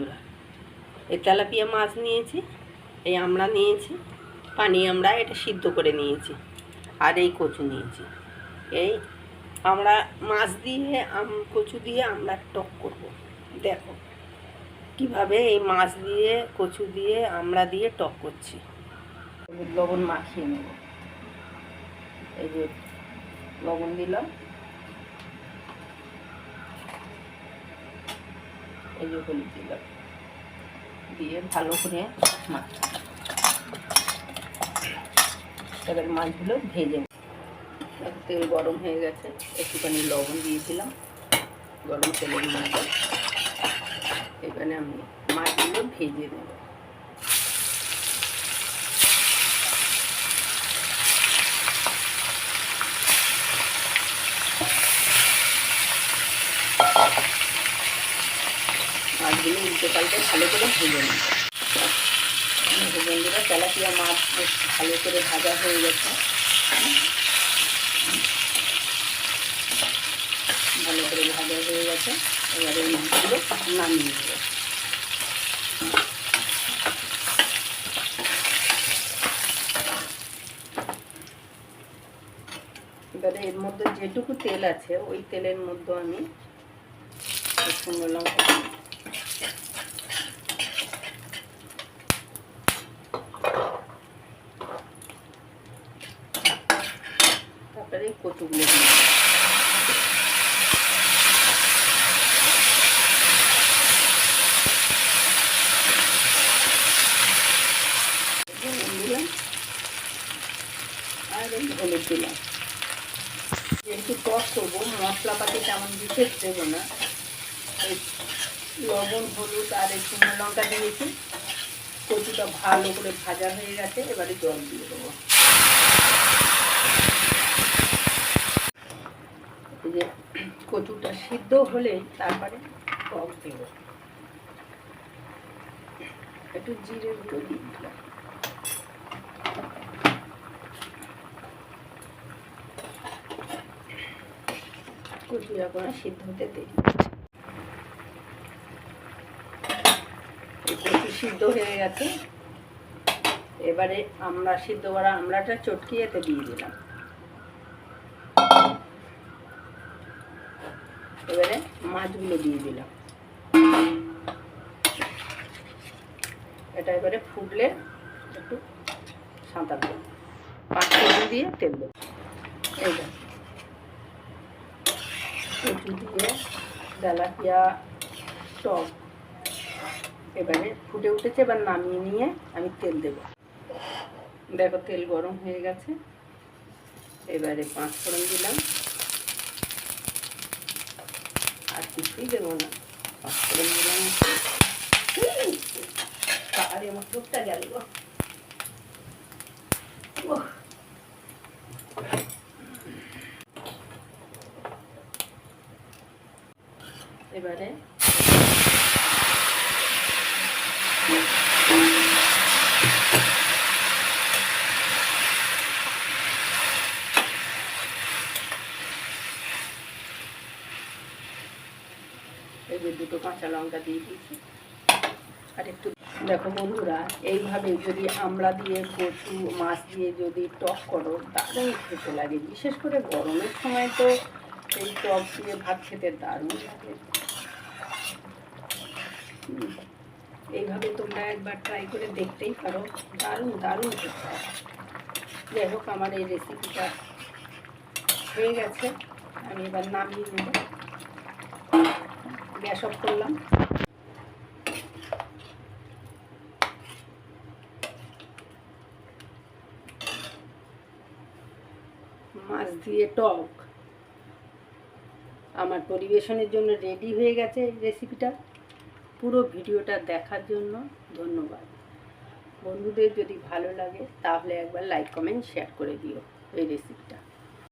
বন্ধুরা, এই তেলাপিয়া মাছ নিয়েছি, এই আমরা নিয়েছি পানি, আমরা এটা সিদ্ধ করে নিয়েছি, আর এই কচু নিয়েছি। এই আমরা মাছ দিয়ে কচু দিয়ে আমরা টক করব। দেখো কিভাবে এই মাছ দিয়ে কচু দিয়ে আমরা দিয়ে টক করছি। লবণ মাখিয়ে নেব। এই যে লবণ দিলাম, এই যে হলুদ দিলাম, দিয়ে ভালো করে মাখি। এবার মাছগুলো ভেজে নেব। তেল গরম হয়ে গেছে, একটুখানি লবণ দিয়েছিলাম গরম তেলের মধ্যে। এখানে আমি মাছগুলো ভেজে নেব। মাছগুলো উল্টে পাল্টে ভালো করে ভেজে নেব। বন্ধুরা, তেলাপিয়া মাছ ভালো করে ভাজা হয়ে গেছে, ভালো করে ভাজা হয়ে গেছে। এবারে এই মাছগুলো নামিয়ে নেব। এবারে এর মধ্যে যেটুকু তেল আছে ওই তেলের মধ্যে আমি শুকনো লঙ্কা, তারপরে কচুগুলো দিই। দিলাম আর এই হলুদ দিলাম। যেহেতু টক করবো, মশলাপাতি তেমন বিশেষ দেবো না। এই লবণ, হলুদ আর এই শুকনো লঙ্কা দিয়েছি। কচুটা ভালো করে ভাজা হয়ে গেছে, এবারে জল দিয়ে দেবো। এই যে কচুটা সিদ্ধ হলে তারপরে টক দেব। একটু জিরে গুঁড়ো দিয়ে দিলাম। কচু এখন সিদ্ধ হতে দেরি। কচু সিদ্ধ হয়ে গেছে, এবারে আমরা সিদ্ধ করা আমড়াটা চটকিয়ে এতে দিয়ে দিলাম। এবারে মাছগুলো দিয়ে দিলাম। এটা এবারে ফুটলে একটু সাঁতার দেবো, 5 ফোড়ন দিয়ে তেল দেবো। এইটা কচু দিয়ে তেলাপিয়া টক এবারে ফুটে উঠেছে, এবার নামিয়ে নিয়ে আমি তেল দেব। দেখো তেল গরম হয়ে গেছে, এবারে 5 ফোড়ন দিলাম, আর কিছুই দেবো না। 5 ফোড়ন দিলাম। আর আমার চোখটা গেল। এবারে এই যে 2টো কাঁচা লঙ্কা দিয়ে দিয়েছি, আর একটু। দেখো বন্ধুরা, এইভাবে যদি আমড়া দিয়ে কচু মাছ দিয়ে যদি টক করো, দারুণ খেতে লাগে। বিশেষ করে গরমের সময় তো এই টক দিয়ে ভাত খেতে দারুণ লাগে। এইভাবে তোমরা একবার ট্রাই করে দেখতেই পারো, দারুণ দারুণ খেতে হয়। যাই হোক, আমার এই রেসিপিটা হয়ে গেছে, আমি এবার নামিয়ে নেব। গ্যাস অফ করলাম। মাছ দিয়ে টক আমার পরিবেশনের জন্য রেডি হয়ে গেছে। এই রেসিপিটা পুরো ভিডিওটা দেখার জন্য ধন্যবাদ। বন্ধুদের যদি ভালো লাগে তাহলে একবার লাইক, কমেন্ট, শেয়ার করে দিও এই রেসিপিটা।